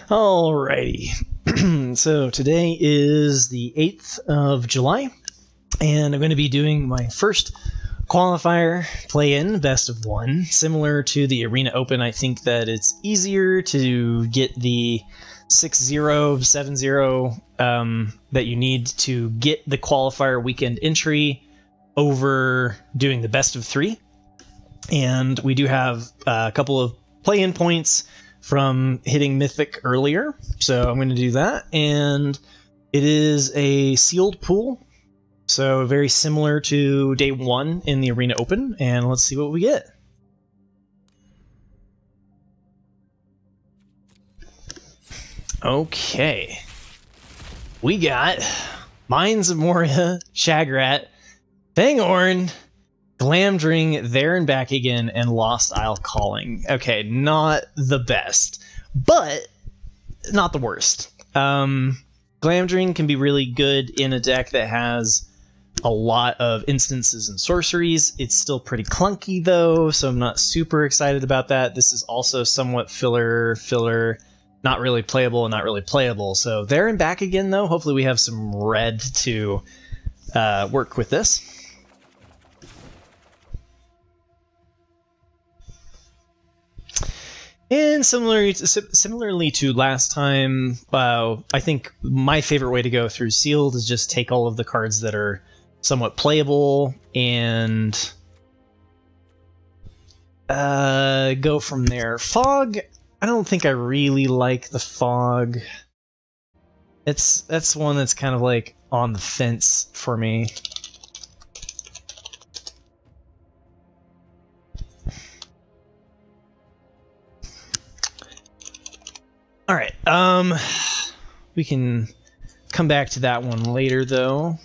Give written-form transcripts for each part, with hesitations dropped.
Alrighty, so today is the 8th of July, and I'm going to be doing my first qualifier play-in best of one. Similar to the Arena Open, I think that it's easier to get the 6-0, 7-0 that you need to get the qualifier weekend entry over doing the best of three. And we do have a couple of play-in points from hitting Mythic earlier, so I'm going to do that. And it is a sealed pool, so very similar to day one in the Arena Open, and let's see what we get. Okay, we got Mines of Moria, Shagrat, Fangorn, Glamdring, There and Back Again, and Lost Isle Calling. Okay, not the best, but not the worst. Glamdring can be really good in a deck that has a lot of instances and sorceries. It's still pretty clunky though, so I'm not super excited about that. This is also somewhat filler, not really playable and not really playable. So There and Back Again though, hopefully we have some red to work with this. And similarly to last time, I think my favorite way to go through Sealed is just take all of the cards that are somewhat playable and go from there. Fog, I don't think I really like the Fog. That's one that's kind of like on the fence for me. All right, we can come back to that one later, though.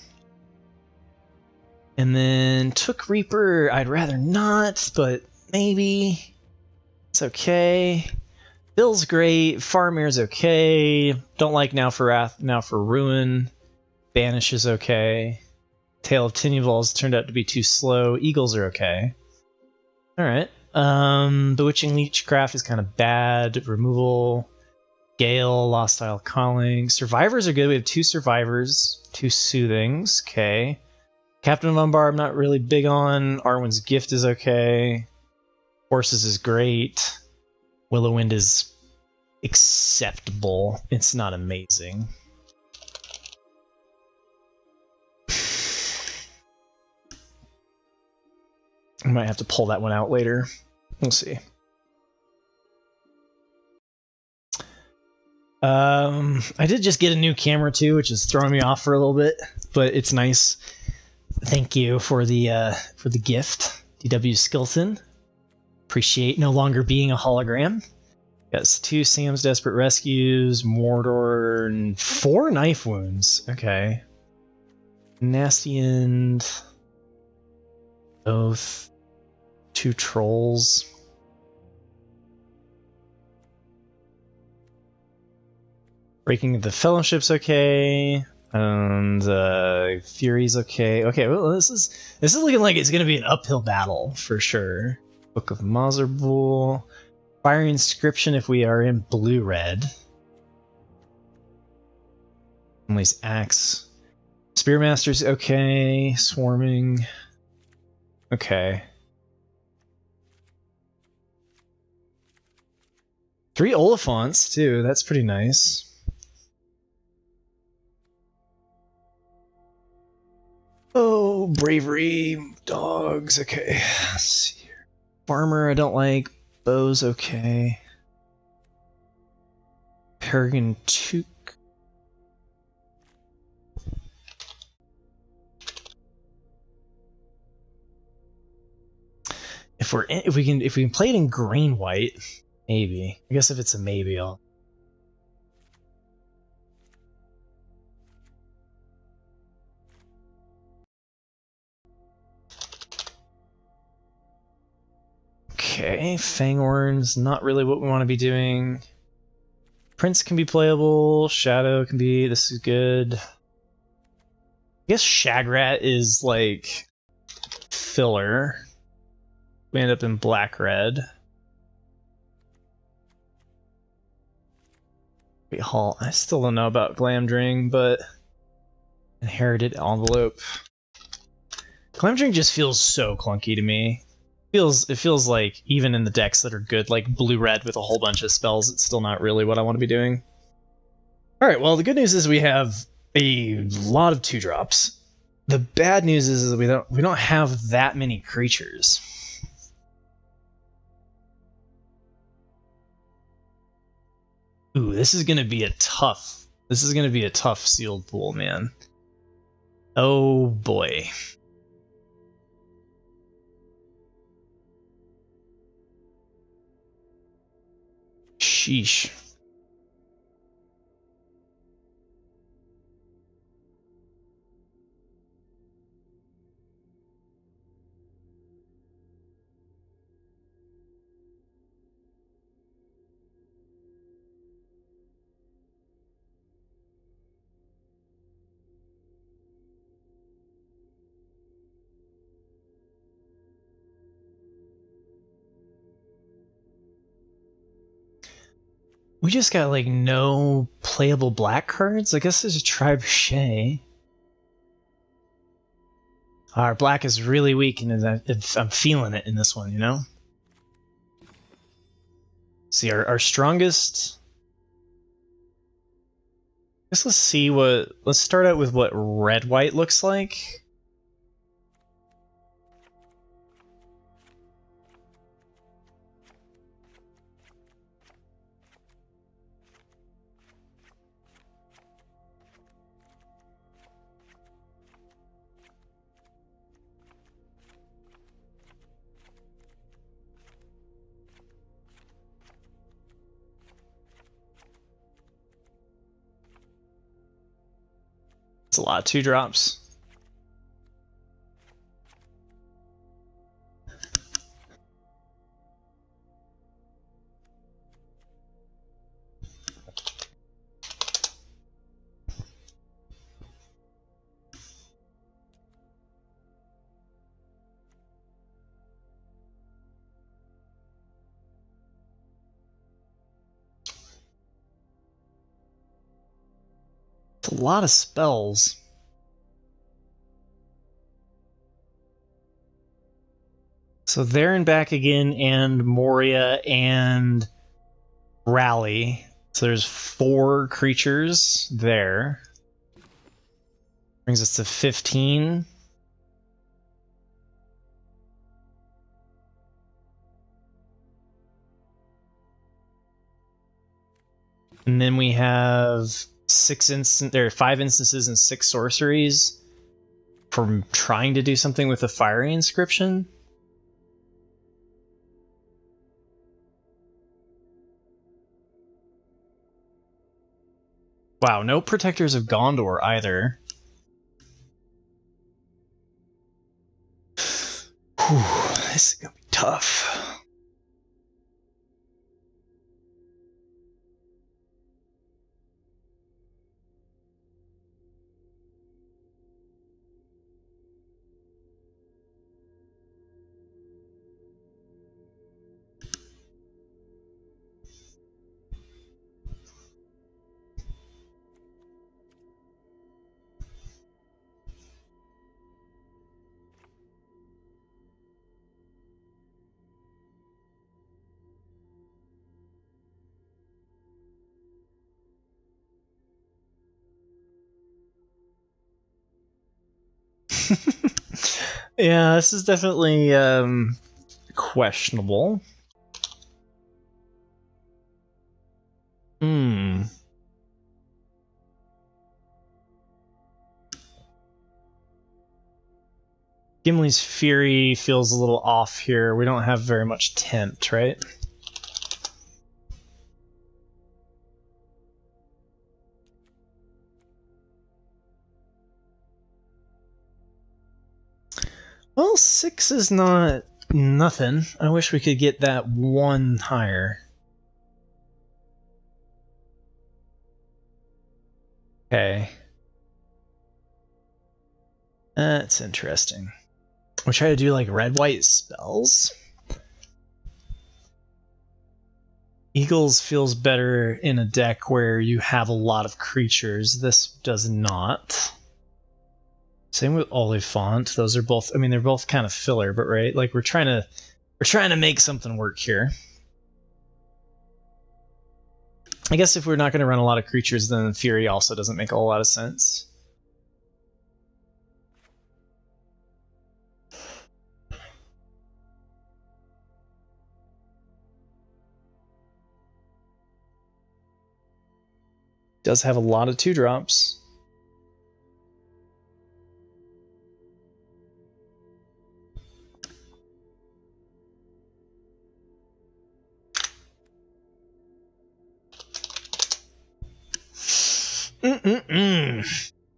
And then Took Reaper, I'd rather not, but maybe. It's okay. Bill's great, Farmir's okay. Don't like Now for Wrath, Now for Ruin. Banish is okay. Tale of Tinuvol's turned out to be too slow. Eagles are okay. All right. Bewitching Leechcraft is kind of bad. Removal. Gale, Lost Isle Calling. Survivors are good. We have 2 Survivors, 2 Soothings. Okay. Captain of Umbar, I'm not really big on. Arwen's Gift is okay. Horses is great. Willowwind is acceptable. It's not amazing. I might have to pull that one out later. We'll see. I did just get a new camera too, which is throwing me off for a little bit, but it's nice. Thank you for the gift, DW Skilton. Appreciate no longer being a hologram. Got 2 Sam's Desperate Rescues, Mordor, and 4 Knife Wounds. Okay. Nasty End. Both. 2 Trolls. Breaking the Fellowship's okay, and Fury's okay. Okay, well this is looking like it's gonna be an uphill battle for sure. Book of Mauserbull, Fiery Inscription if we are in blue-red. Emily's Axe, Spearmaster's okay, Swarming, okay. 3 Oliphants too. That's pretty nice. Oh, Bravery, Dogs, okay. Let's see here. Farmer, I don't like. Bow's okay. Peregrine Took. If we can play it in green white, maybe. I guess if it's a maybe, I'll. Okay, Fangorn's not really what we want to be doing. Prince can be playable, Shadow can be, this is good. I guess Shagrat is like filler. We end up in black-red. Wait, Hall. I still don't know about Glamdring, but inherited envelope. Glamdring just feels so clunky to me. It feels like even in the decks that are good, like blue-red with a whole bunch of spells, it's still not really what I want to be doing. All right. Well, the good news is we have a lot of 2-drops. The bad news is we don't have that many creatures. Ooh, this is gonna be a tough sealed pool, man. Oh boy. Sheesh. We just got like no playable black cards. I guess there's a Trebuchet. Our black is really weak, and I'm feeling it in this one, you know? See, our strongest... I guess let's see what... Let's start out with what red-white looks like. It's a lot of 2-drops. It's a lot of spells. So there and back again, and Moria and Rally. So there's 4 creatures there. Brings us to 15. And then we have 5 instances and 6 sorceries from trying to do something with a fiery inscription. Wow, no Protectors of Gondor either. Whew, this is gonna be tough. Yeah, this is definitely questionable. Gimli's Fury feels a little off here. We don't have very much tempt, right? Well, 6 is not nothing. I wish we could get that 1 higher. Okay. That's interesting. We'll try to do like red-white spells. Eagles feels better in a deck where you have a lot of creatures. This does not. Same with Oliphant. Those are both, I mean, they're both kind of filler, but right? Like we're trying to make something work here. I guess if we're not going to run a lot of creatures, then Fury also doesn't make a whole lot of sense. Does have a lot of 2-drops.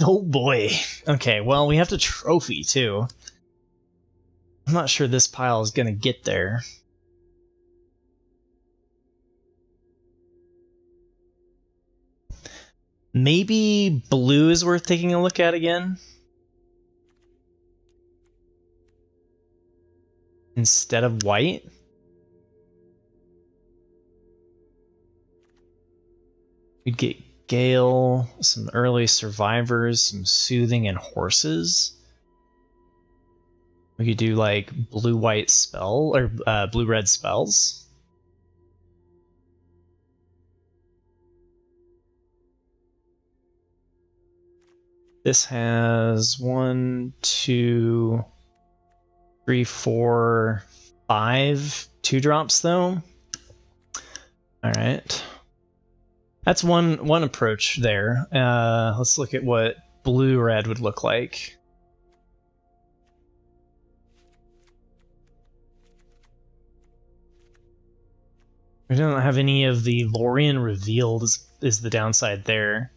Oh boy. Okay, well, we have to trophy too. I'm not sure this pile is gonna get there. Maybe blue is worth taking a look at again. Instead of white. We'd get Gale, some early survivors, some soothing, and horses. We could do like blue-white spell, or blue-red spells. This has 1, 2, 3, 4, 5 2-drops though. All right. That's one approach there. Let's look at what blue-red would look like. We don't have any of the Lorien revealed is the downside there.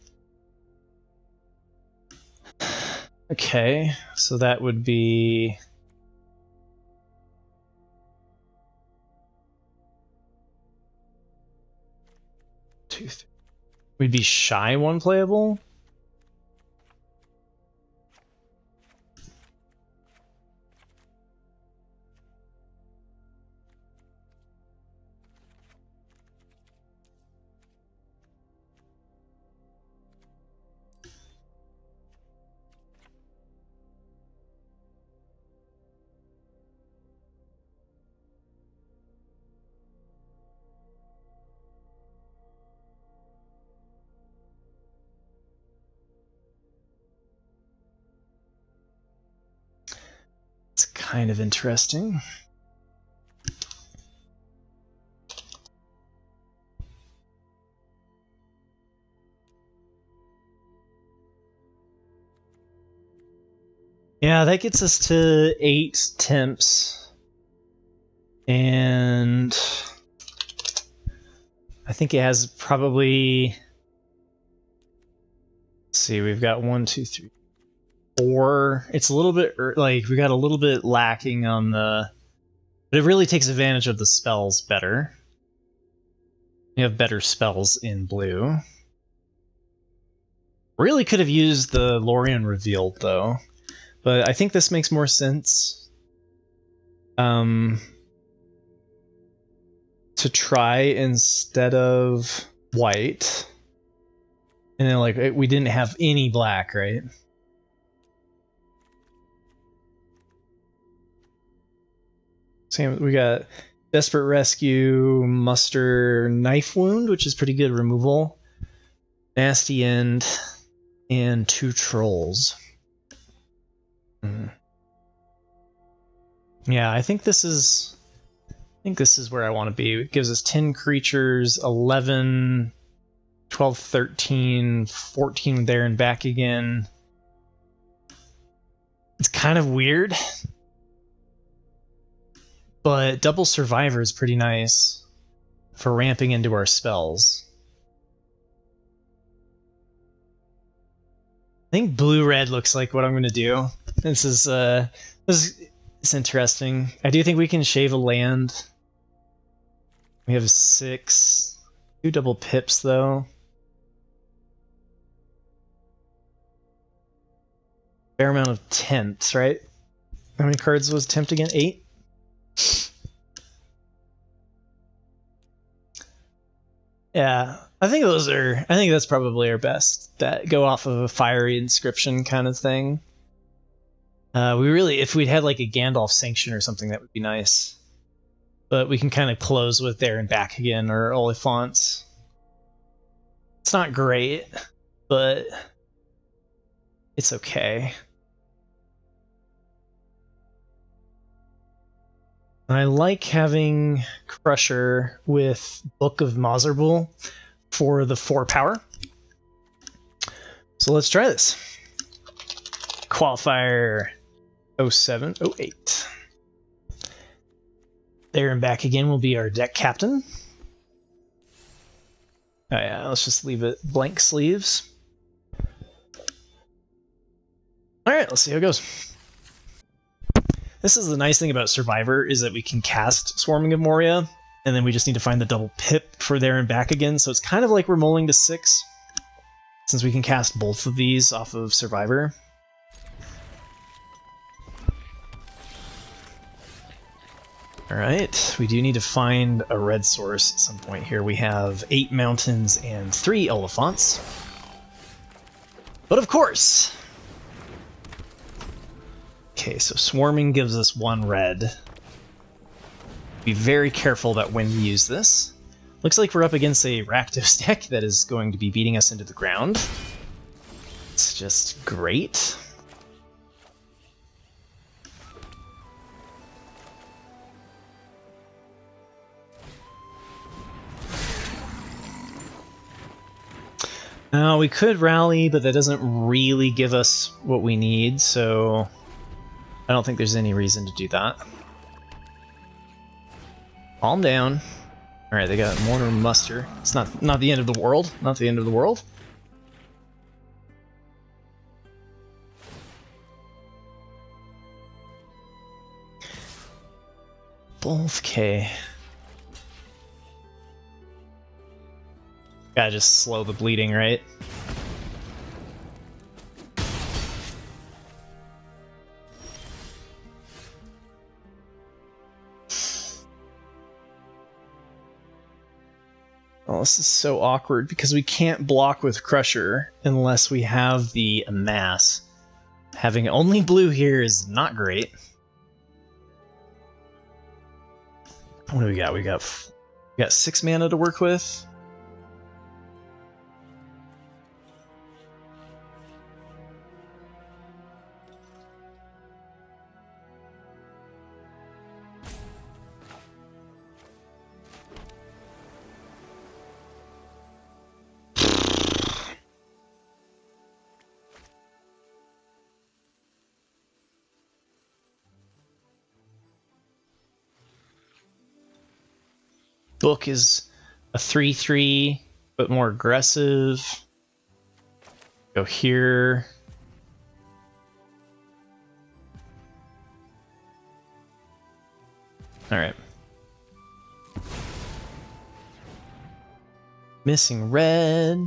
Okay, so that would be... We'd be shy one playable? It's kind of interesting. Yeah, that gets us to 8 temps. And I think it has probably... Let's see, we've got 1, 2, 3, 4. It's a little bit, like, we got a little bit lacking on the... But it really takes advantage of the spells better. We have better spells in blue. Really could have used the Lorien revealed, though. But I think this makes more sense. To try instead of white. And then, like, we didn't have any black, right? Same, we got Desperate Rescue, Muster, Knife Wound, which is pretty good removal. Nasty End, and 2 Trolls. Yeah, I think this is where I want to be. It gives us 10 creatures, 11, 12, 13, 14 there and back again. It's kind of weird. But double survivor is pretty nice for ramping into our spells. I think blue-red looks like what I'm going to do. This is interesting. I do think we can shave a land. We have 6. 2 double pips, though. Fair amount of tempts, right? How many cards was tempt again? 8? Yeah, I think that's probably our best. That go off of a fiery inscription kind of thing. If we'd had like a Gandalf sanction or something, that would be nice. But we can kind of close with there and back again, or Oliphants. It's not great, but it's okay. I like having Crusher with Book of Mazarbul for the 4 power. So let's try this. Qualifier 0708. There and back again will be our deck captain. Oh yeah, let's just leave it blank sleeves. Alright, let's see how it goes. This is the nice thing about Survivor, is that we can cast Swarming of Moria, and then we just need to find the double pip for there and back again, so it's kind of like we're mulling to 6, since we can cast both of these off of Survivor. Alright, we do need to find a red source at some point here. We have 8 mountains and 3 Oliphants. But of course! Okay, so Swarming gives us 1 red. Be very careful about when we use this. Looks like we're up against a Rakdos deck that is going to be beating us into the ground. It's just great. Now, we could rally, but that doesn't really give us what we need, so I don't think there's any reason to do that. Calm down. Alright, they got Mortar Muster. It's not the end of the world. Not the end of the world. Both K. Gotta just slow the bleeding, right? Oh, this is so awkward because we can't block with Crusher unless we have the Amass. Having only blue here is not great. What do we got? We got 6 mana to work with. Book is a 3/3, but more aggressive. Go here. Alright. Missing red.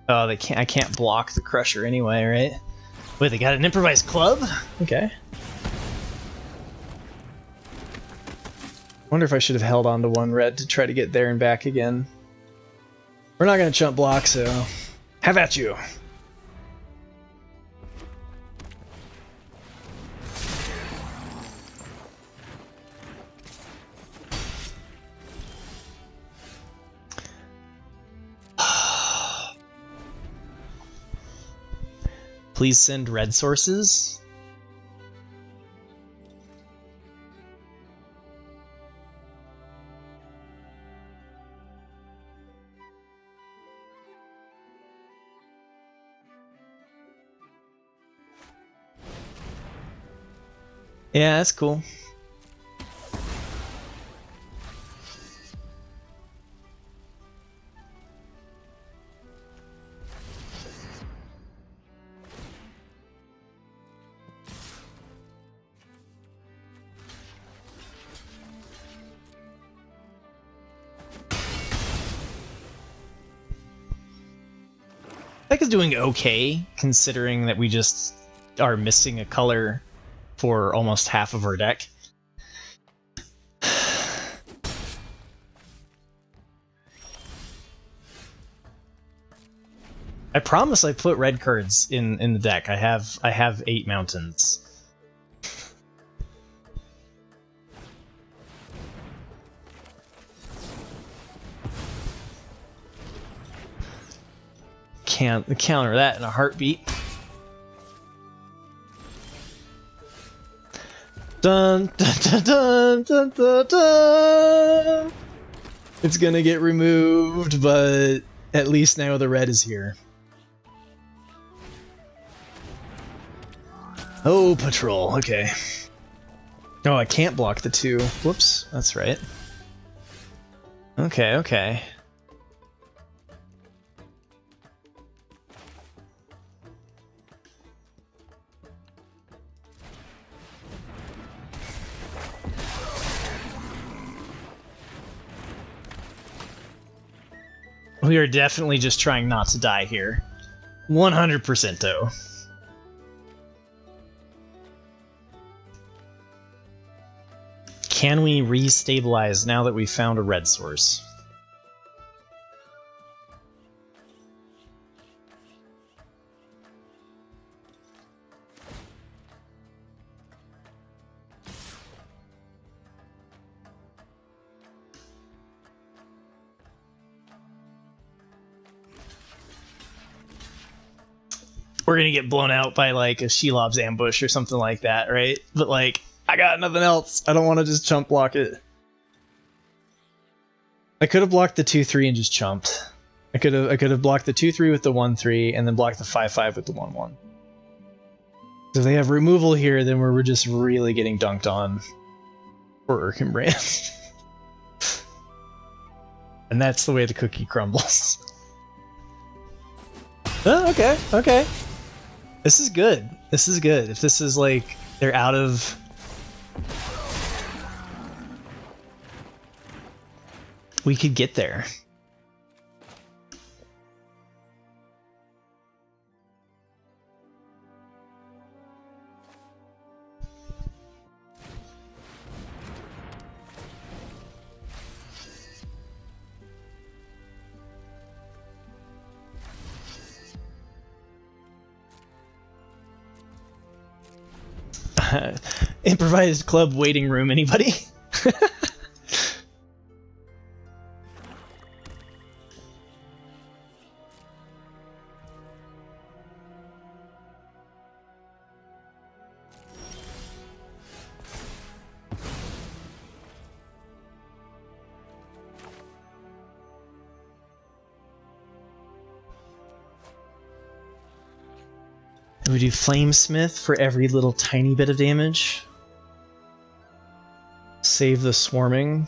Oh, I can't block the Crusher anyway, right? Wait, they got an improvised club? Okay. Wonder if I should have held on to 1 red to try to get there and back again. We're not gonna chump block, so have at you. Please send red sources. Yeah, that's cool. Deck is doing okay, considering that we just are missing a color for almost half of our deck. I promise I put red cards in the deck. I have 8 mountains. Can't counter that in a heartbeat. Dun dun dun dun dun dun dun. It's gonna get removed, but at least now the red is here. Oh, patrol. Okay. Oh, I can't block the 2. Whoops, that's right. Okay, okay. We are definitely just trying not to die here. 100% though. Can we restabilize now that we found a red source? We're gonna get blown out by like a Shelob's ambush or something like that, right? But like, I got nothing else. I don't want to just chump block it. I could have blocked the 2/3 and just chumped. I could have blocked the 2/3 with the 1/3 and then blocked the 5/5 with the 1/1. So if they have removal here, then we're just really getting dunked on for Urkenbrand. And that's the way the cookie crumbles. Oh, okay, okay. This is good. This is good. If this is like, they're out of... We could get there. Improvised club waiting room, anybody? We do Flamesmith for every little tiny bit of damage. Save the swarming.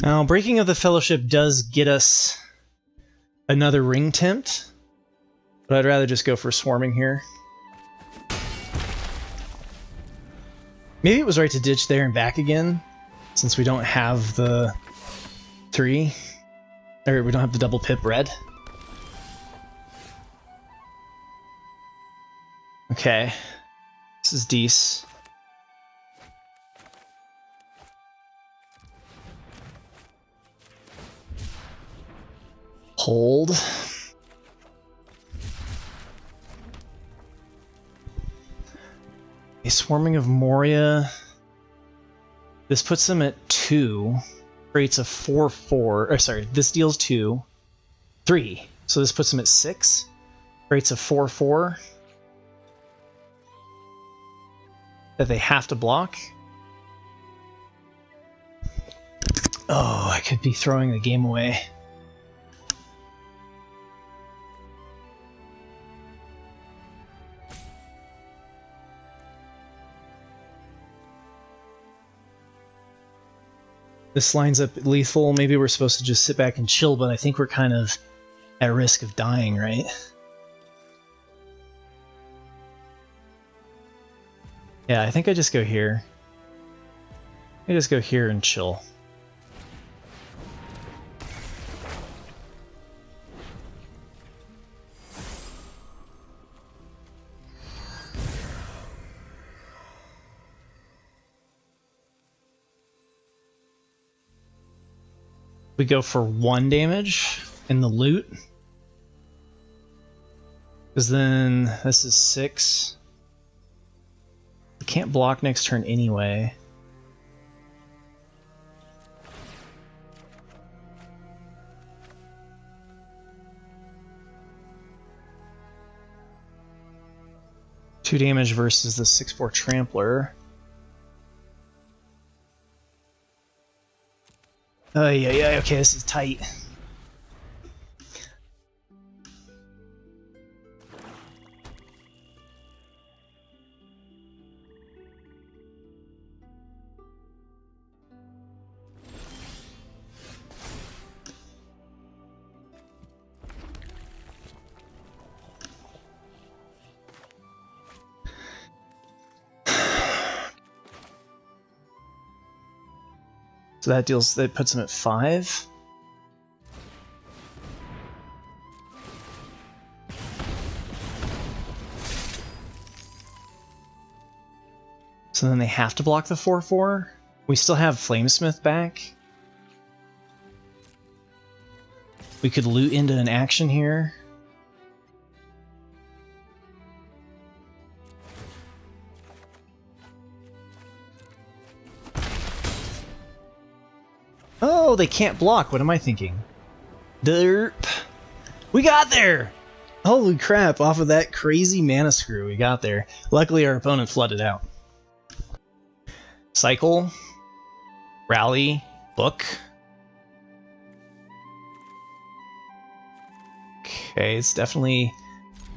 Now, Breaking of the Fellowship does get us another ring tempt, but I'd rather just go for swarming here. Maybe it was right to ditch there and back again, since we don't have the 3, or we don't have the double pip red. Okay, this is decent. Hold. A Swarming of Moria. This puts them at 2. Creates a 4/4. Or sorry, this deals 2. 3. So this puts them at 6. Creates a 4/4. That they have to block. Oh, I could be throwing the game away. This lines up lethal. Maybe we're supposed to just sit back and chill, but I think we're kind of at risk of dying, right? Yeah, I think I just go here. I just go here and chill. We go for 1 damage in the loot. Because then this is 6. We can't block next turn anyway. Two damage versus the 6/4 Trampler. Oh, yeah, okay, this is tight. So that puts him at 5. So then they have to block the 4/4. We still have Flamesmith back. We could loot into an action here. Oh, they can't block. What am I thinking? Derp. We got there! Holy crap, off of that crazy mana screw, we got there. Luckily, our opponent flooded out. Cycle. Rally. Book. Okay, it's definitely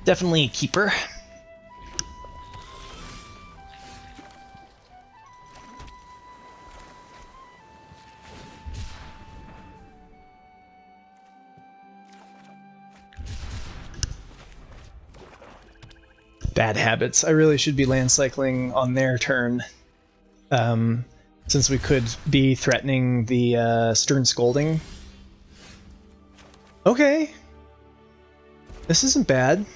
a keeper. Bad habits. I really should be land cycling on their turn. Since we could be threatening the Stern Scolding. Okay. This isn't bad.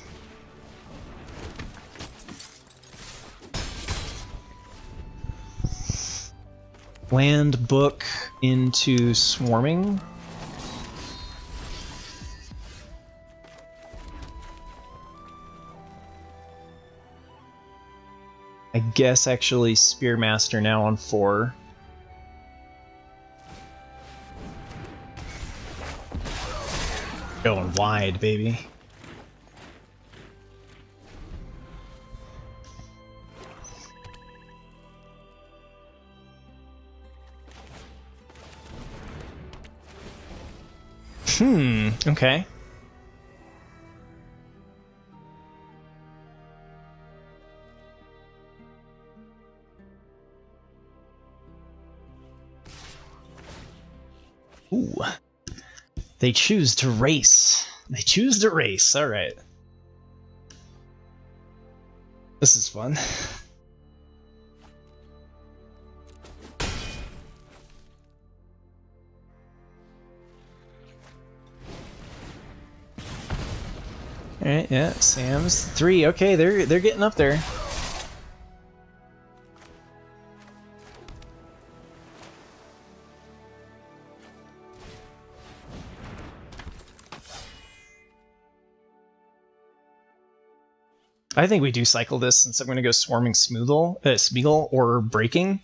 Land book into swarming. I guess actually Spearmaster now on 4. Going wide, baby. Okay. Ooh. They choose to race. They choose to race. All right. This is fun. All right, yeah, Sam's 3. Okay, they're getting up there. I think we do cycle this since I'm going to go Swarming Smeagol or Breaking.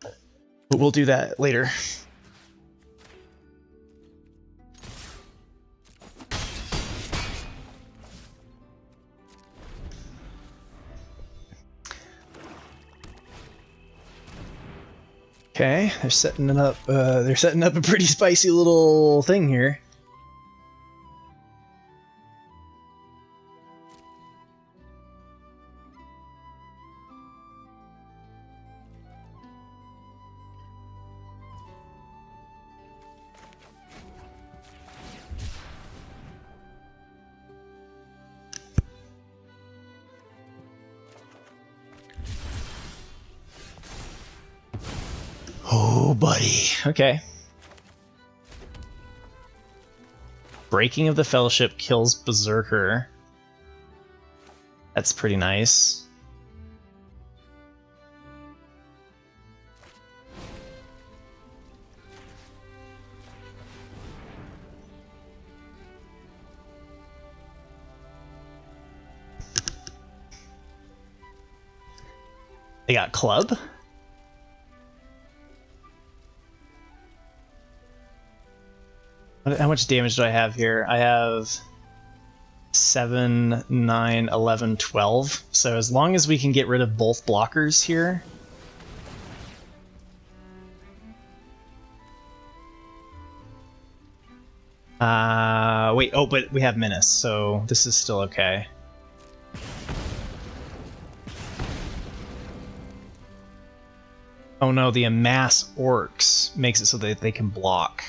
But we'll do that later. Okay, they're setting it up. They're setting up a pretty spicy little thing here. buddy. Okay. Breaking of the Fellowship kills Berserker. That's pretty nice. They got Club. How much damage do I have here? I have 7, 9, 11, 12. So as long as we can get rid of both blockers here. Wait, oh, but we have Menace, so this is still okay. Oh no, the Amass Orcs makes it so that they can block.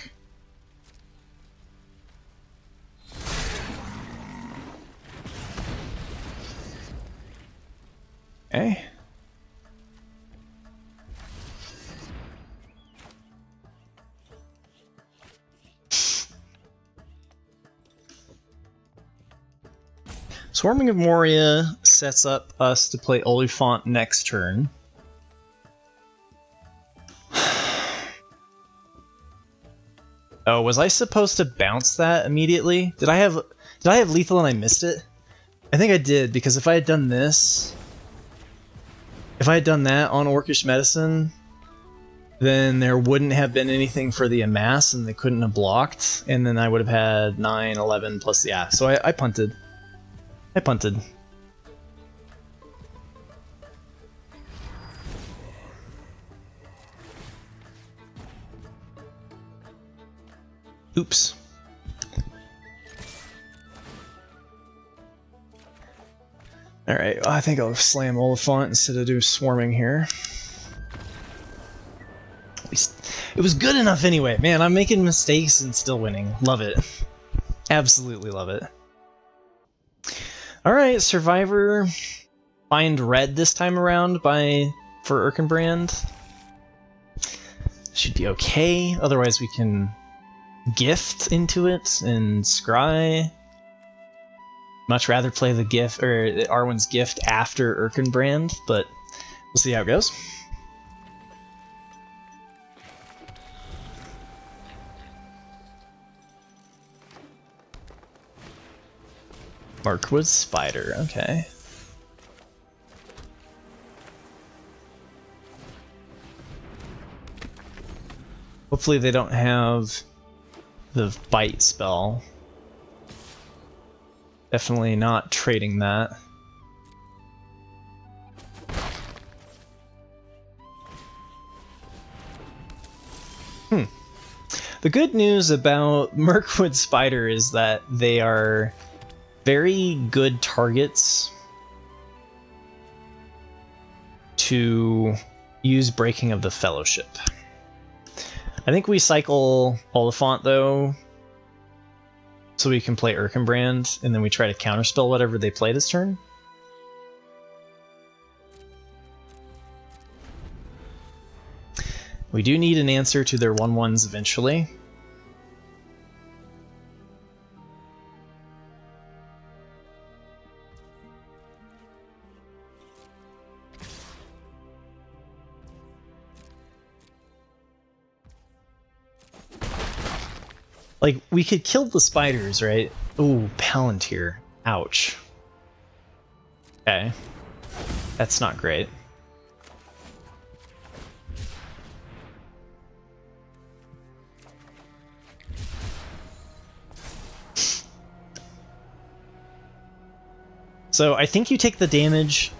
Okay. Swarming of Moria sets up us to play Oliphant next turn. Oh, was I supposed to bounce that immediately? Did I have lethal and I missed it? I think I did, because if I had done this, if I had done that on Orcish Medicine, then there wouldn't have been anything for the Amass and they couldn't have blocked, and then I would have had 9, 11 plus, yeah, so I punted. I punted. Oops. Alright, I think I'll slam Oliphant instead of do swarming here. At least it was good enough anyway. Man, I'm making mistakes and still winning. Love it. Absolutely love it. Alright, Survivor. Find red this time around for Erkenbrand. Should be okay. Otherwise we can gift into it and scry. Much rather play the gift or Arwen's gift after Erkenbrand, but we'll see how it goes. Markwood Spider, okay. Hopefully they don't have the bite spell. Definitely not trading that. The good news about Mirkwood Spider is that they are very good targets to use Breaking of the Fellowship. I think we cycle Oliphant though, so we can play Erkenbrand, and then we try to counterspell whatever they play this turn. We do need an answer to their 1/1s eventually. Like, we could kill the spiders, right? Ooh, Palantir. Ouch. Okay. That's not great. So I think you take the damage.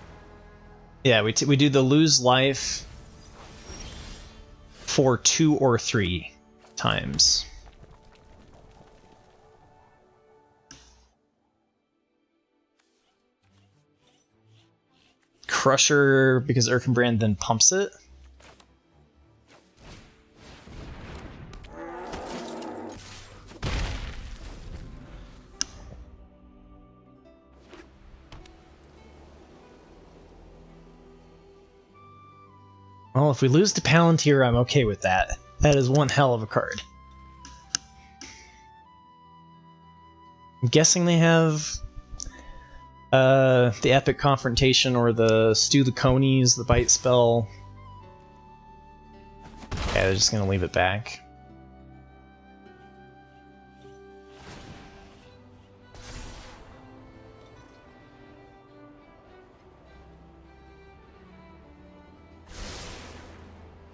Yeah, we do the lose life for 2 or 3 times. Crusher, because Erkenbrand then pumps it. Well, if we lose to Palantir, I'm okay with that. That is one hell of a card. I'm guessing they have the Epic Confrontation or the Stew the Conies, the Bite Spell. Yeah, they're just gonna leave it back.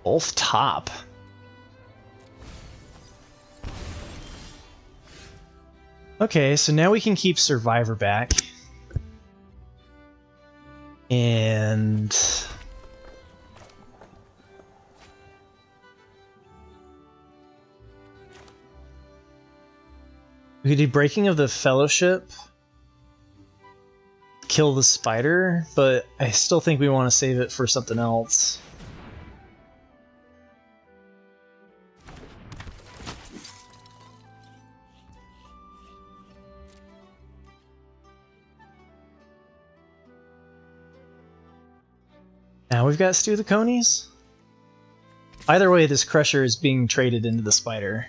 Both top. Okay, so now we can keep Survivor back. And we could do Breaking of the Fellowship, kill the spider, but I still think we want to save it for something else. Now we've got Stew the Conies. Either way, this Crusher is being traded into the Spider.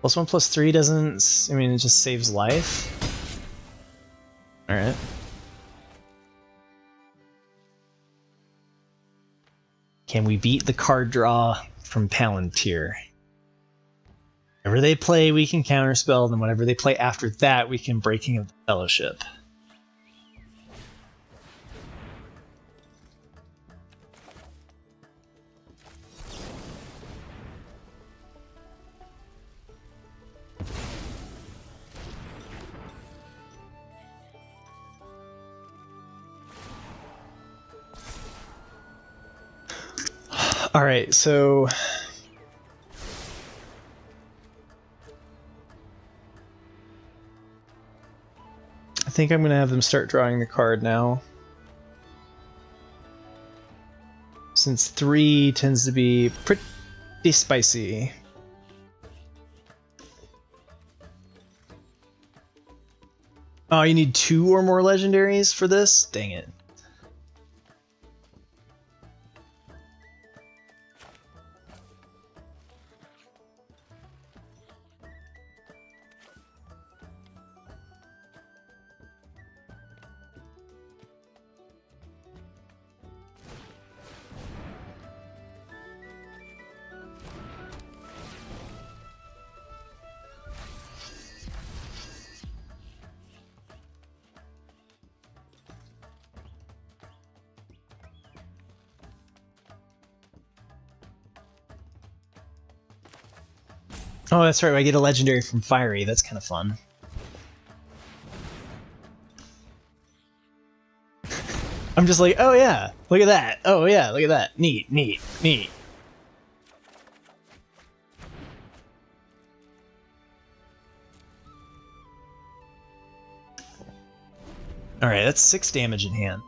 +1/+3 doesn't... I mean, it just saves life. Alright. Can we beat the card draw from Palantir? Whatever they play, we can counterspell, and whatever they play after that, we can Breaking of the Fellowship. Alright, so... I think I'm gonna have them start drawing the card now. Since 3 tends to be pretty spicy. Oh, you need 2 or more legendaries for this? Dang it. Oh, that's right, I get a legendary from Fiery. That's kind of fun. I'm just like, oh yeah, look at that. Oh yeah, look at that. Neat, neat, neat. Alright, that's 6 damage in hand.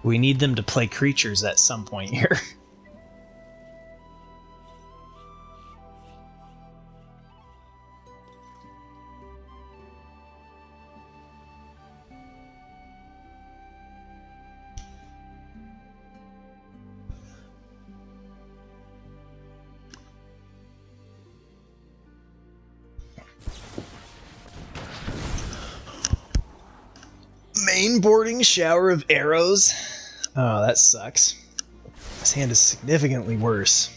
We need them to play creatures at some point here. Mainboarding shower of arrows. Oh, that sucks. This hand is significantly worse.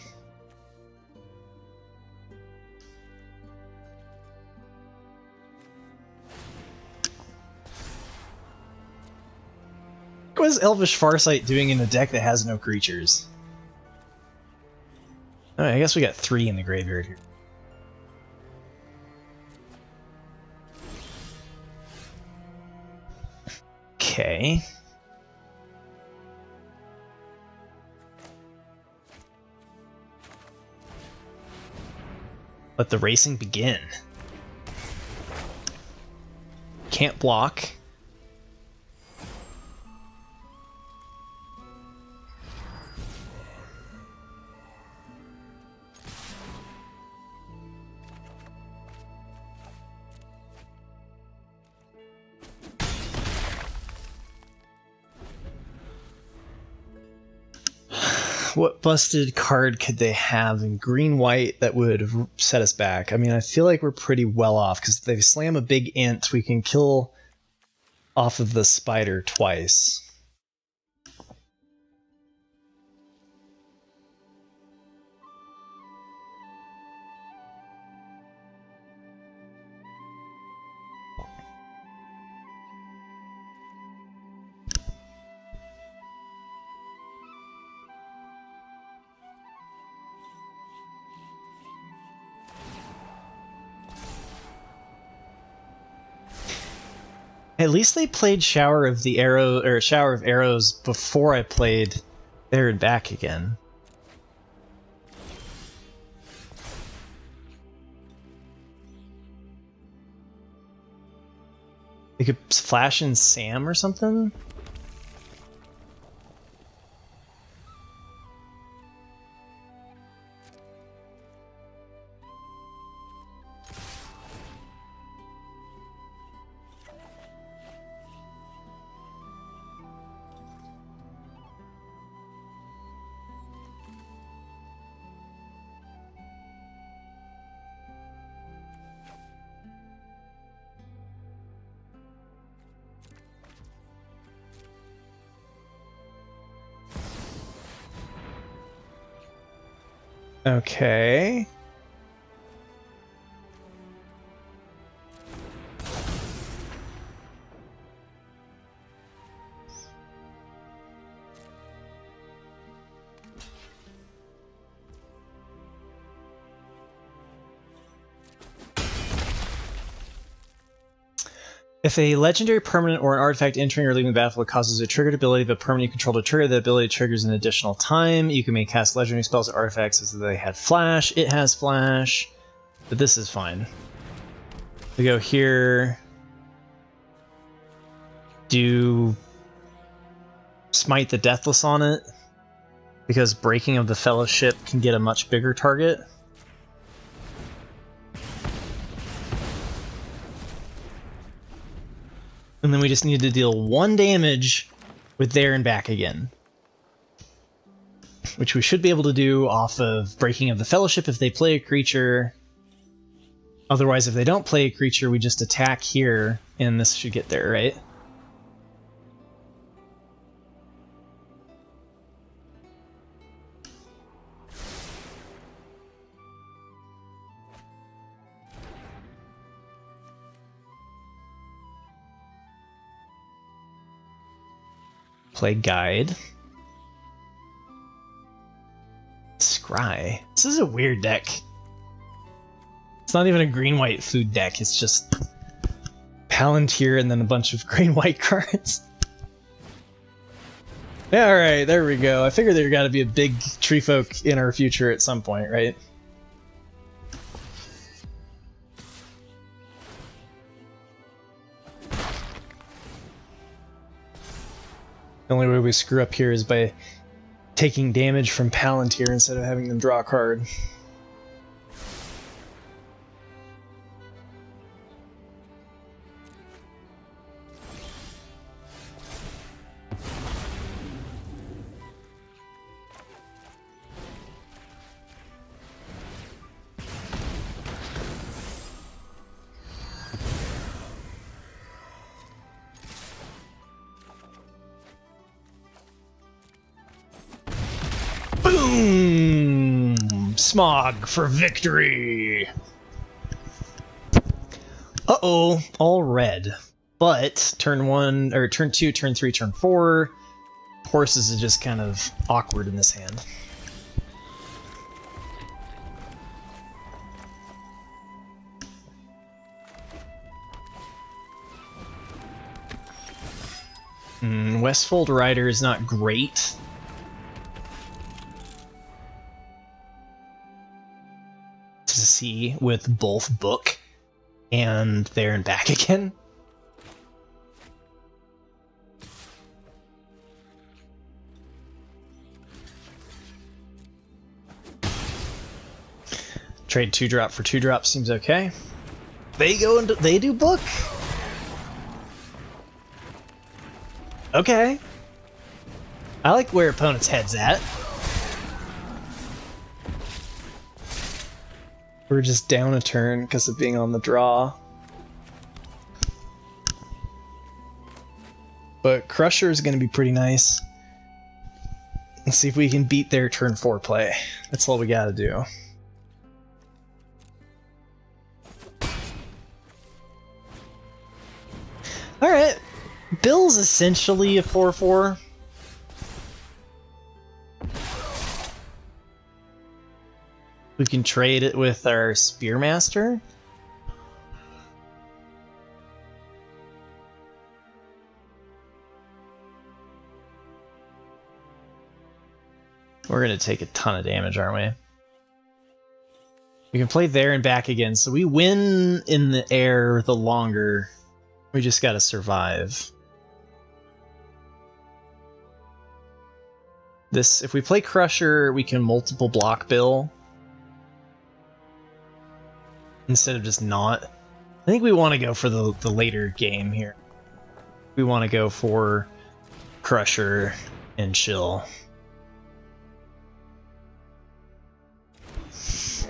What is Elvish Farsight doing in a deck that has no creatures? Oh, I guess we got 3 in the graveyard here. Okay. Let the racing begin. Can't block. what busted card could they have in green-white that would set us back? I mean, I feel like we're pretty well off, because if they slam a big int, we can kill off of the spider twice. At least they played Shower of the Arrow or Shower of Arrows before I played There and Back again. They could flash in Sam or something? Okay. If a legendary permanent or an artifact entering or leaving the battlefield causes a triggered ability of a permanent you control to trigger, the ability triggers an additional time. You can make cast legendary spells or artifacts as if they had flash. It has flash, but this is fine. We go here. Do Smite the Deathless on it, because Breaking of the Fellowship can get a much bigger target. And then we just need to deal 1 damage with There and Back again. Which we should be able to do off of Breaking of the Fellowship if they play a creature. Otherwise, if they don't play a creature, we just attack here, and this should get there, right? Play Guide. Scry. This is a weird deck. It's not even a green-white food deck, it's just Palantir and then a bunch of green-white cards. Yeah, alright, there we go. I figured there gotta be a big tree folk in our future at some point, right? The only way we screw up here is by taking damage from Palantir instead of having them draw a card. Boom! Smog for victory! Uh-oh, all red. But turn 1, or turn 2, turn 3, turn 4, horses is just kind of awkward in this hand. Westfold Rider is not great. To see with both book and There and Back again. Trade 2-drop for 2-drop seems okay. They go into they do book. Okay. I like where opponent's head's at. We're just down a turn because of being on the draw. But Crusher is going to be pretty nice. Let's see if we can beat their turn 4 play. That's all we got to do. Alright. Bill's essentially a 4-4. We can trade it with our Spearmaster. We're going to take a ton of damage, aren't we? We can play there and back again, so we win in the air the longer. We just got to survive. This, if we play Crusher, we can multiple block Bill. Instead of just not. I think we want to go for the later game here. We want to go for Crusher and chill.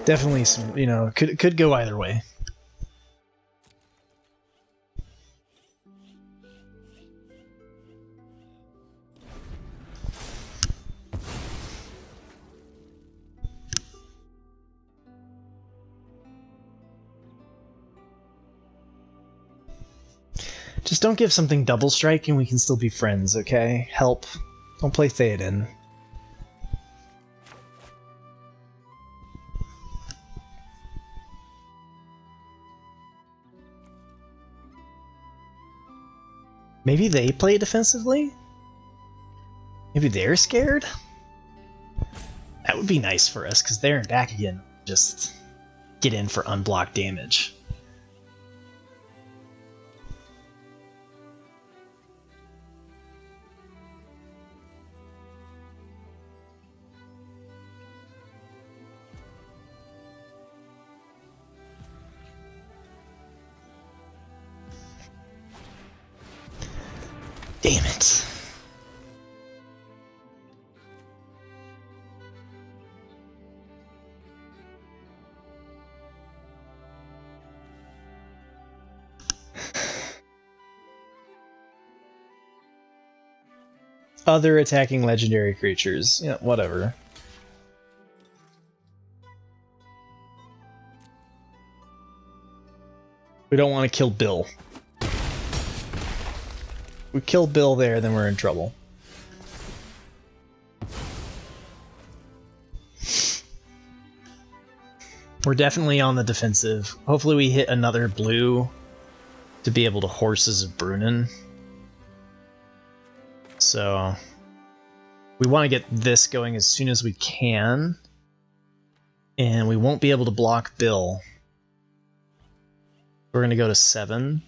Definitely some, you know, could go either way. Just don't give something double strike and we can still be friends, okay? Help. Don't play Theoden. Maybe they play defensively? Maybe they're scared? That would be nice for us, because there and back again, just get in for unblocked damage. Damn it. Other attacking legendary creatures. Yeah, whatever. We don't want to kill Bill. We kill Bill there, then we're in trouble. We're definitely on the defensive. Hopefully we hit another blue to be able to Horses of Brunnen. So we want to get this going as soon as we can. And we won't be able to block Bill. We're going to go to 7.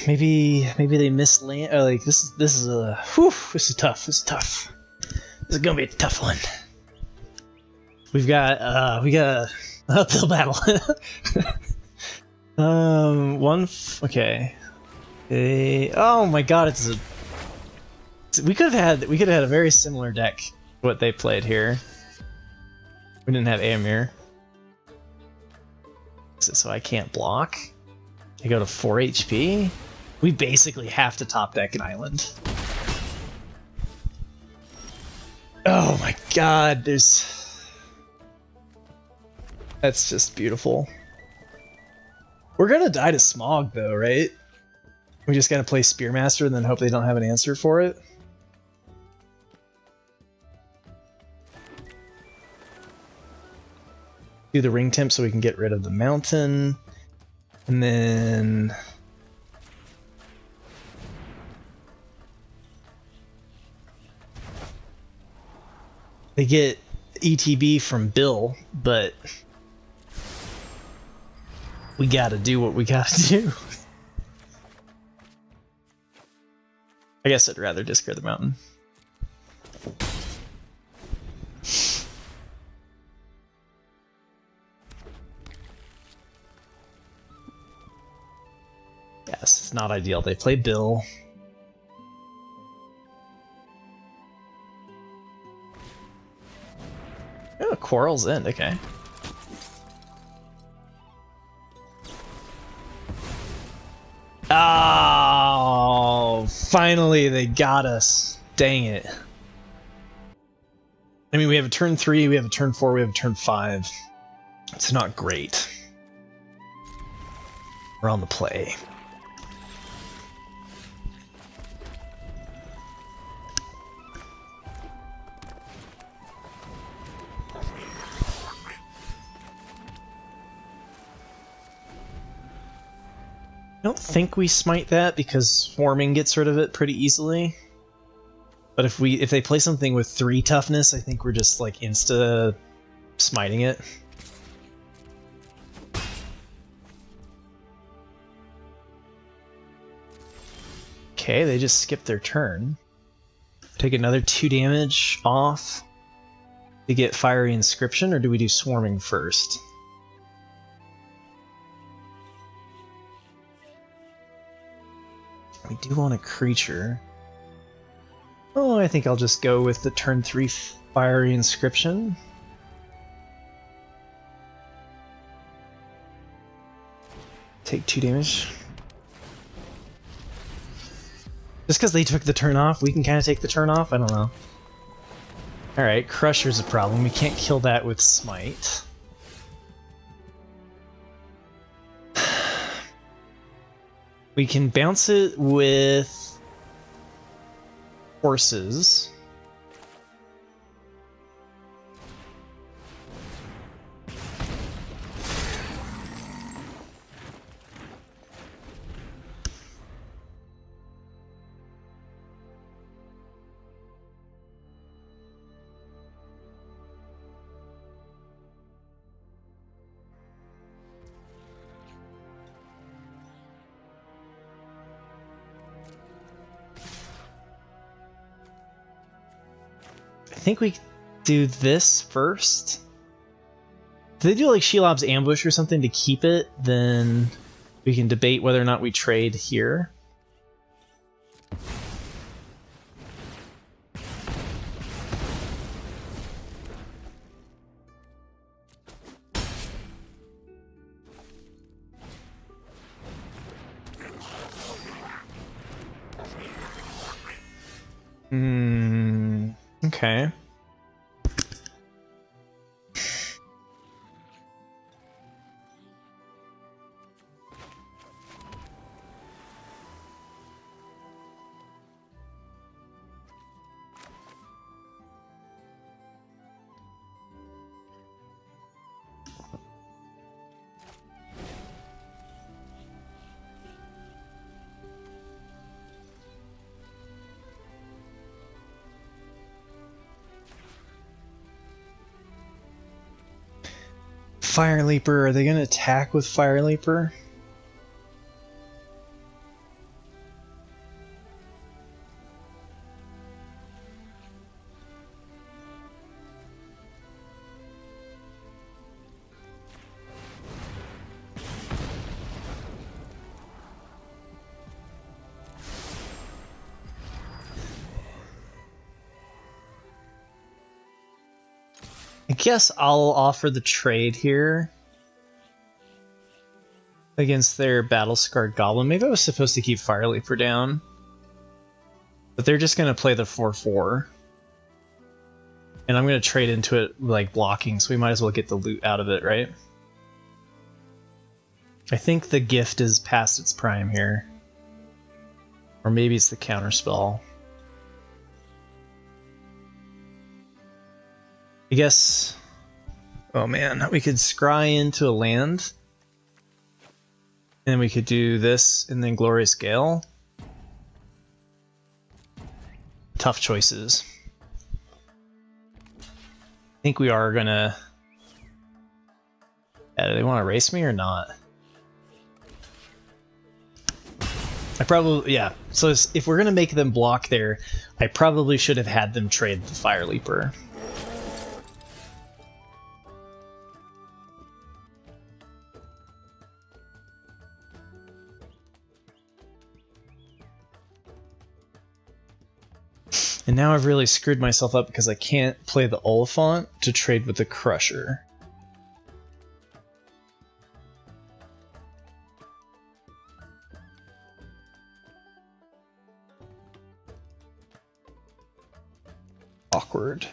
Maybe they miss land. Like this is a whew. This is tough. This is tough. This is gonna be a tough one. We got a uphill battle. Okay. Oh my god, we could have had a very similar deck to what they played here. We didn't have Amir. So I can't block. I go to 4 HP. We basically have to top deck an island. Oh my god, that's just beautiful. We're gonna die to Smog though, right? We just gotta play Spearmaster and then hope they don't have an answer for it. Do the ring temp so we can get rid of the mountain. And then they get ETB from Bill, but we gotta do what we gotta do. I guess I'd rather discard the mountain. Yes, it's not ideal. They play Bill. Oh, Quarrel's End, okay. Oh, finally they got us. Dang it. I mean, we have a turn 3, we have a turn 4, we have a turn 5. It's not great. We're on the play. I don't think we smite that because swarming gets rid of it pretty easily. But if they play something with 3 toughness, I think we're just like insta smiting it. Okay, they just skipped their turn. Take another 2 damage off to get Fiery Inscription, or do we do Swarming first? We do want a creature. Oh, I think I'll just go with the turn 3 Fiery Inscription. Take 2 damage. Just because they took the turn off, we can kind of take the turn off? I don't know. Alright, Crusher's a problem. We can't kill that with Smite. We can bounce it with Horses. I think we do this first. If they do like Shelob's Ambush or something to keep it, then we can debate whether or not we trade here. Okay. Fire Leaper, are they going to attack with Fire Leaper? I guess I'll offer the trade here against their Battle-Scarred Goblin. Maybe I was supposed to keep Fire Leaper down. But they're just going to play the 4/4. And I'm going to trade into it like blocking, so we might as well get the loot out of it, right? I think the gift is past its prime here. Or maybe it's the counterspell. I guess... Oh man, we could scry into a land. And then we could do this, and then Glorious Gale. Tough choices. I think we are gonna... Yeah, do they want to race me or not? I probably... Yeah, so if we're gonna make them block there, I probably should have had them trade the Fire Leaper. And now I've really screwed myself up because I can't play the Oliphant to trade with the Crusher. Awkward.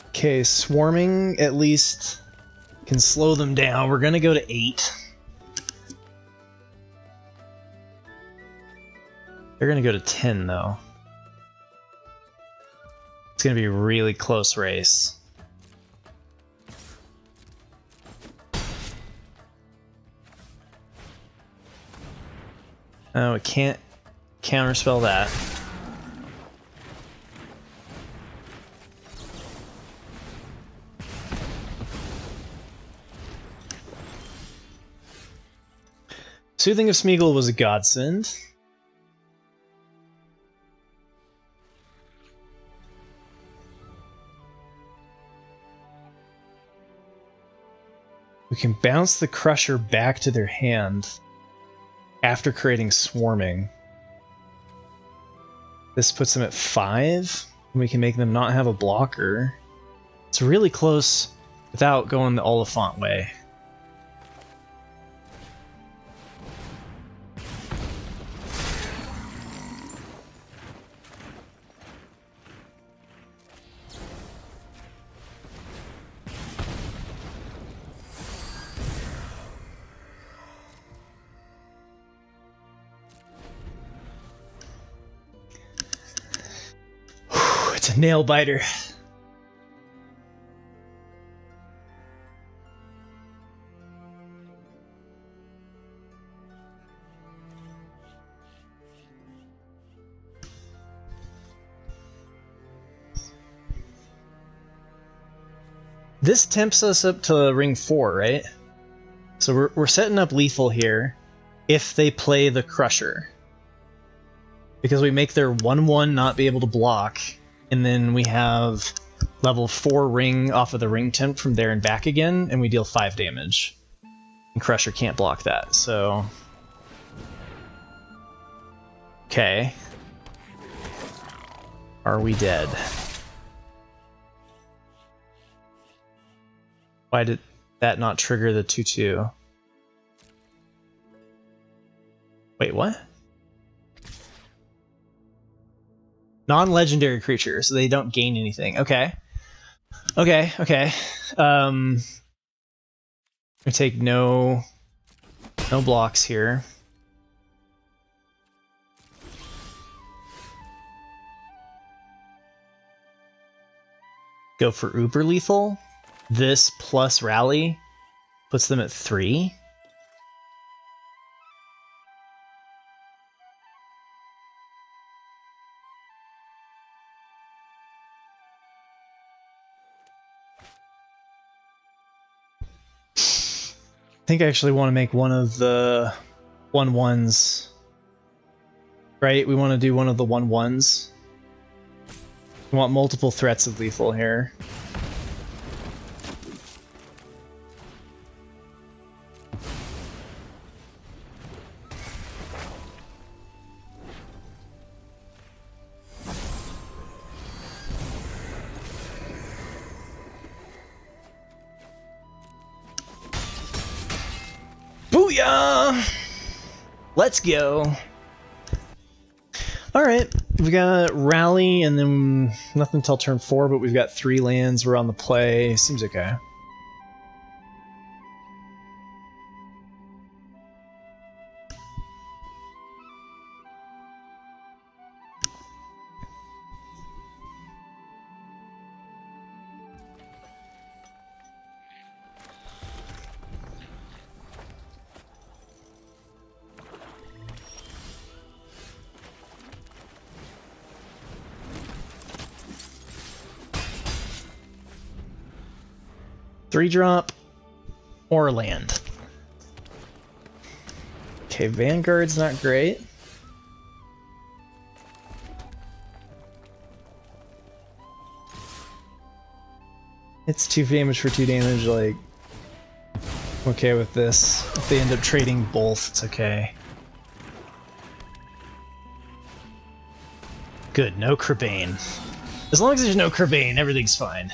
Okay, swarming at least can slow them down. We're gonna go to 8. They're gonna go to 10 though. It's gonna be a really close race. Oh, it can't counterspell that. Soothing of Smeagol was a godsend. We can bounce the Crusher back to their hand after creating Swarming. This puts them at 5, and we can make them not have a blocker. It's really close without going the Oliphant way. It's a nail biter. This tempts us up to ring 4, right? So we're setting up lethal here if they play the Crusher. Because we make their 1/1 not be able to block, and then we have level 4 ring off of the ring temp from there and back again, and we deal 5 damage. And Crusher can't block that, so... Okay. Are we dead? Why did that not trigger the 2/2? Wait, what? Non-legendary creature, so they don't gain anything. Okay. Okay, okay. We take no blocks here. Go for uber lethal. This plus rally puts them at 3. I think I actually want to make one of the 1/1s. Right? We want to do one of the 1/1s. We want multiple threats of lethal here. Booyah! Let's go. Alright, we got rally and then nothing until turn 4, but we've got 3 lands. We're on the play. Seems okay. Three drop or land. Okay, Vanguard's not great. It's 2 damage for 2 damage, like... I'm okay with this. If they end up trading both, it's okay. Good, no Crebain. As long as there's no Crebain, everything's fine.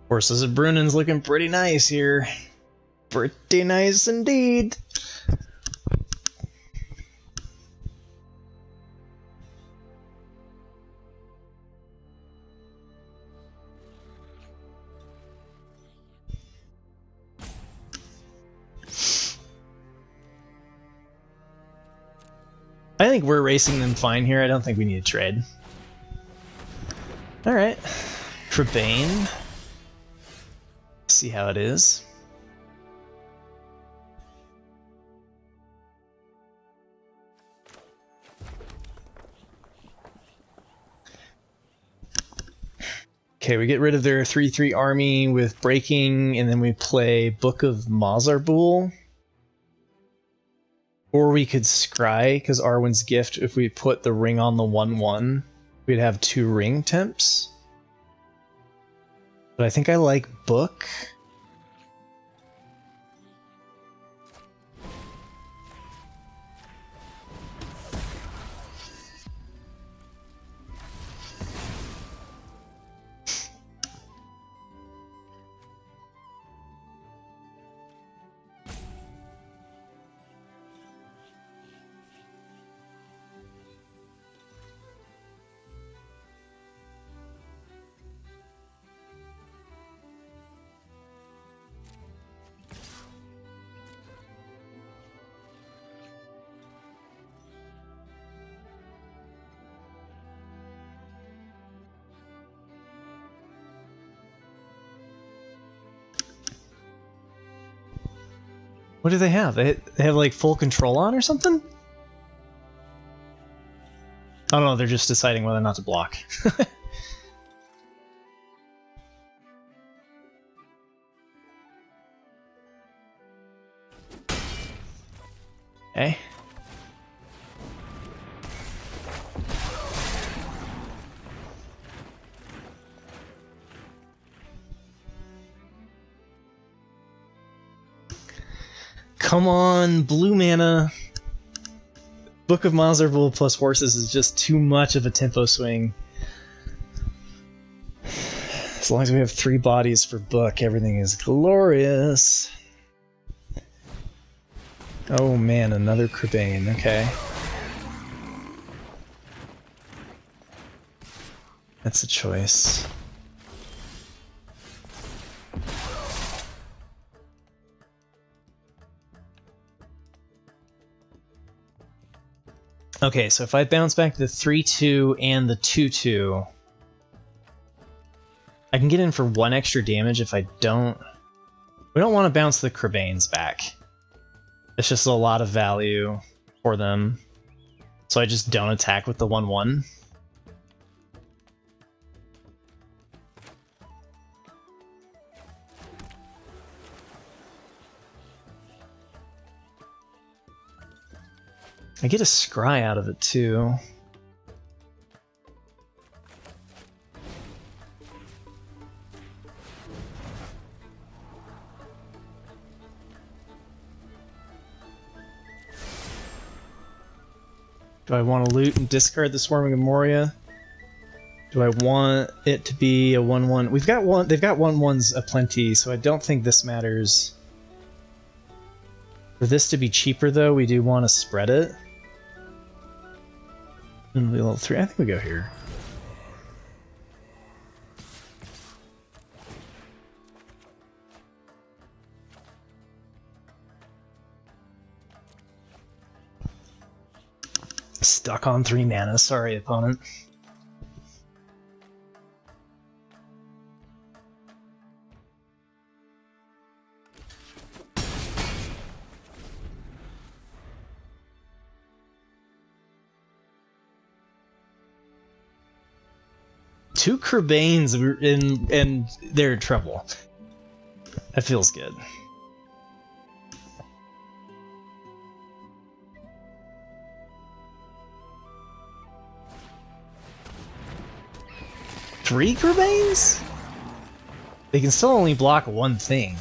Horses of Brunan's looking pretty nice here. Pretty nice indeed. I think we're racing them fine here. I don't think we need to trade. Alright. Crebain. See how it is. Okay, we get rid of their 3/3 army with breaking, and then we play Book of Mazarbul. Or we could scry, because Arwen's Gift, if we put the ring on the 1/1, we'd have 2 ring temps. But I think I like Book. What do they have? They have like full control on or something? I don't know, they're just deciding whether or not to block. Okay. Come on, blue mana. Book of Mazarbul plus horses is just too much of a tempo swing. As long as we have 3 bodies for Book, everything is glorious. Oh man, another Crebain, okay. That's a choice. Okay, so if I bounce back the 3/2 and the 2/2, I can get in for 1 extra damage if I don't... We don't want to bounce the Crebains back. It's just a lot of value for them. So I just don't attack with the 1/1. I get a scry out of it too. Do I want to loot and discard the Swarming of Moria? Do I want it to be a 1/1? We've got one. They've got 1/1s aplenty, so I don't think this matters. For this to be cheaper, though, we do want to spread it. And we level 3. I think we go here. Stuck on 3 mana. Sorry, opponent. 2 Kerbanes and they're in trouble. That feels good. Three Kerbanes? They can still only block one thing.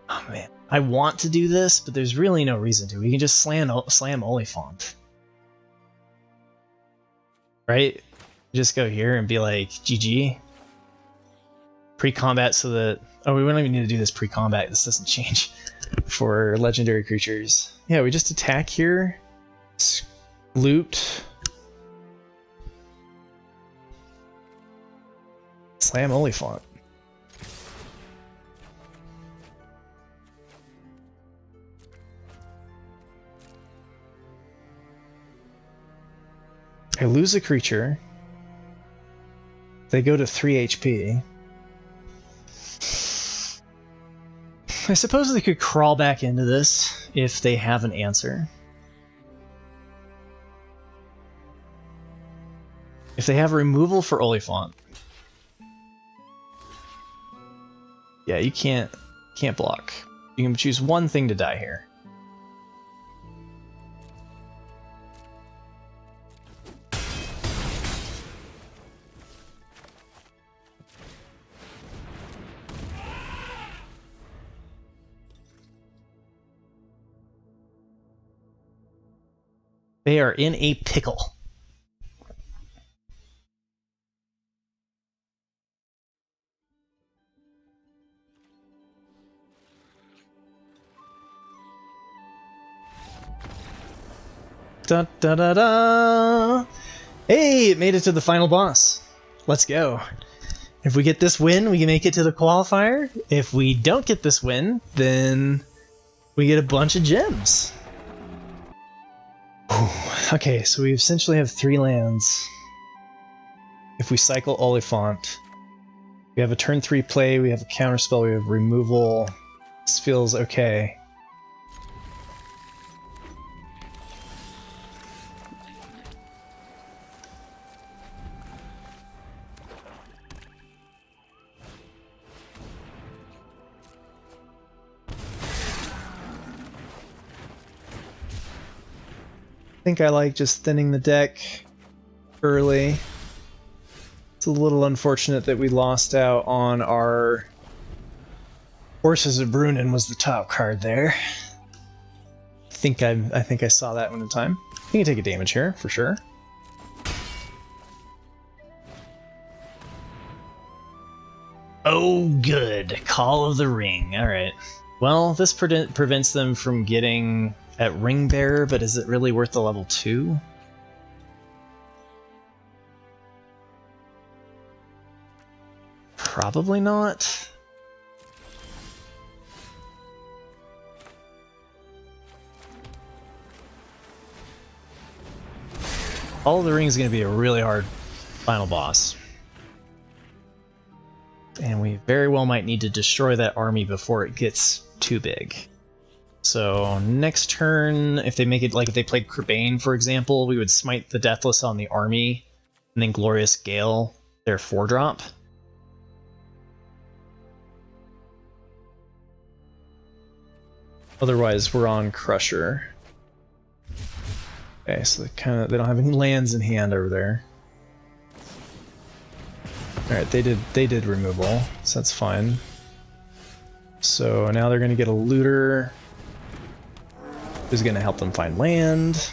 Oh man, I want to do this, but there's really no reason to. We can just slam Oliphant. Right? Just go here and be like, GG. Pre-combat so that... Oh, we don't even need to do this pre-combat. This doesn't change for legendary creatures. Yeah, we just attack here. Loot. Slam Oliphant. I lose a creature. They go to 3 HP. I suppose they could crawl back into this if they have an answer. If they have removal for Oliphant. Yeah, you can't block. You can choose one thing to die here. They are in a pickle. Da da da da! Hey, it made it to the final boss. Let's go. If we get this win, we can make it to the qualifier. If we don't get this win, then we get a bunch of gems. Okay, so we essentially have 3 lands. If we cycle Oliphant, we have a turn 3 play, we have a counterspell, we have removal. This feels okay. I think I like just thinning the deck early. It's a little unfortunate that we lost out on our Horses of Brunin was the top card there. I think I saw that one in time. You can take a damage here for sure. Oh, good. Call of the Ring. All right. Well, this prevents them from getting at Ring Bearer, but is it really worth the level 2? Probably not. All of the Ring is going to be a really hard final boss. And we very well might need to destroy that army before it gets too big. So next turn, if they make it like if they played Kerbane, for example, we would smite the Deathless on the army, and then Glorious Gale their 4-drop. Otherwise, we're on Crusher. Okay, so they don't have any lands in hand over there. All right, they did removal, so that's fine. So now they're gonna get a looter. Who's going to help them find land.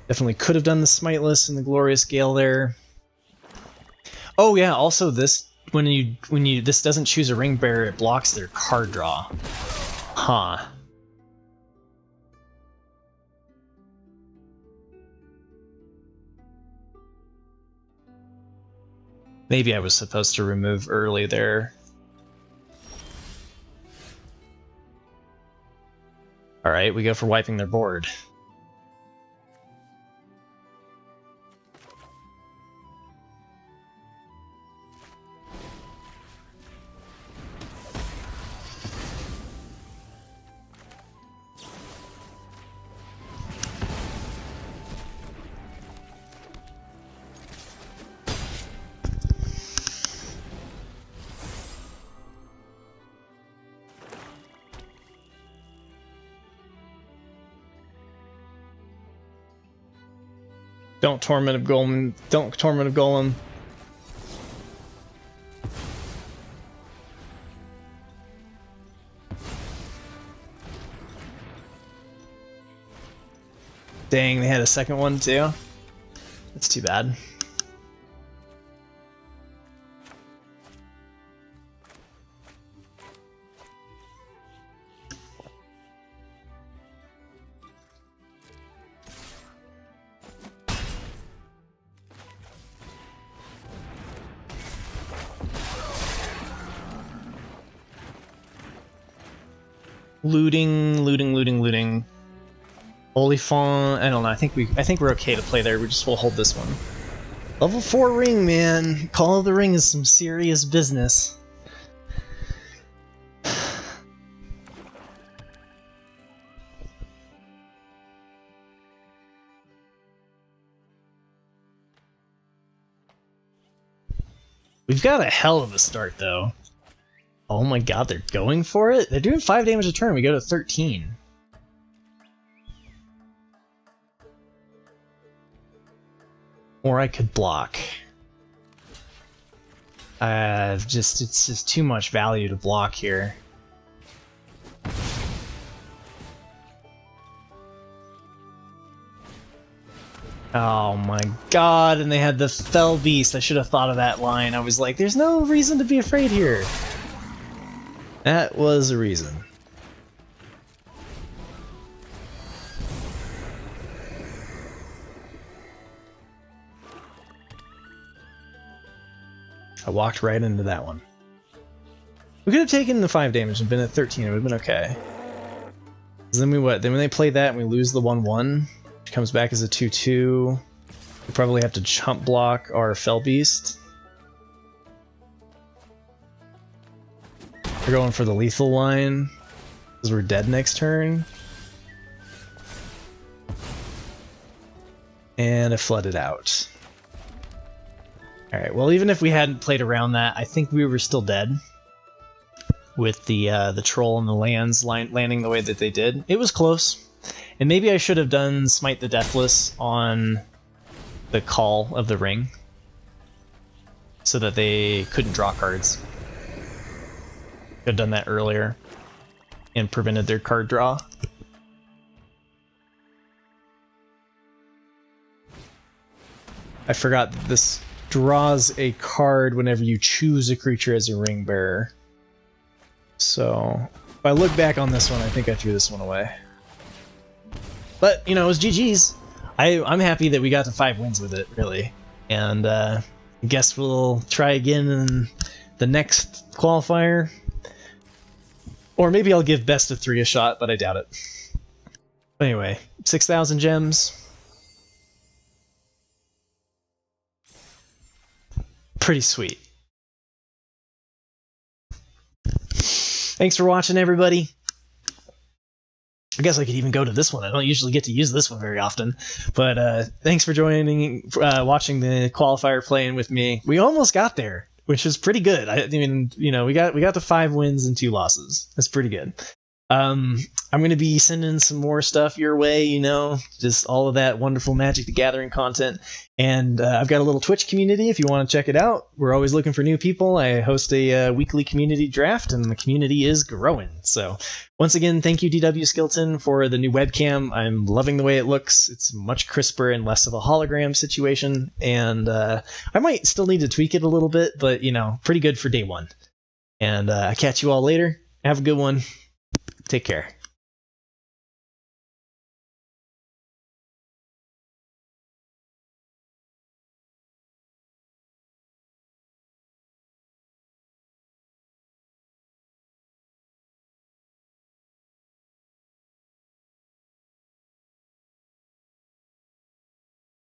Definitely could have done the Smiteless and the Glorious Gale there. Oh yeah, also this when you this doesn't choose a Ring Bearer, it blocks their card draw. Huh. Maybe I was supposed to remove early there. Alright, we go for wiping their board. Don't Torment of Golem. Don't Torment of Golem. Dang, they had a second one too? That's too bad. Looting. Olifant, I don't know. I think we're okay to play there. We'll hold this one. Level 4 ring, man. Call of the Ring is some serious business. We've got a hell of a start, though. Oh my god, they're going for it? They're doing 5 damage a turn. We go to 13. Or I could block. It's just too much value to block here. Oh my god, and they had the Fell Beast. I should have thought of that line. I was like, there's no reason to be afraid here. That was a reason. I walked right into that one. We could have taken the 5 damage and been at 13, it would have been okay. Then we what? Then when they play that and we lose the 1-1, which comes back as a 2-2, we probably have to jump block our Fell Beast. We're going for the lethal line, because we're dead next turn. And I flooded out. Alright, well even if we hadn't played around that, I think we were still dead. With the troll and the lands landing the way that they did. It was close. And maybe I should have done Smite the Deathless on the Call of the Ring. So that they couldn't draw cards. Could have done that earlier. And prevented their card draw. I forgot that this draws a card whenever you choose a creature as a ring bearer. So, if I look back on this one, I think I threw this one away. But, you know, it was GG's. I'm happy that we got to 5 wins with it, really. And I guess we'll try again in the next qualifier. Or maybe I'll give best of 3 a shot, but I doubt it. But anyway, 6,000 gems. Pretty sweet. Thanks for watching, everybody. I guess I could even go to this one. I don't usually get to use this one very often. But thanks for joining, watching the qualifier playing with me. We almost got there, which is pretty good. I mean, you know, we got to 5 wins and 2 losses. That's pretty good. I'm going to be sending some more stuff your way, you know, just all of that wonderful Magic the Gathering content. And I've got a little Twitch community if you want to check it out. We're always looking for new people. I host a weekly community draft, and the community is growing. So once again, thank you, DW Skilton, for the new webcam. I'm loving the way it looks. It's much crisper and less of a hologram situation. And I might still need to tweak it a little bit, but, you know, pretty good for day 1. And I catch you all later. Have a good one. Take care.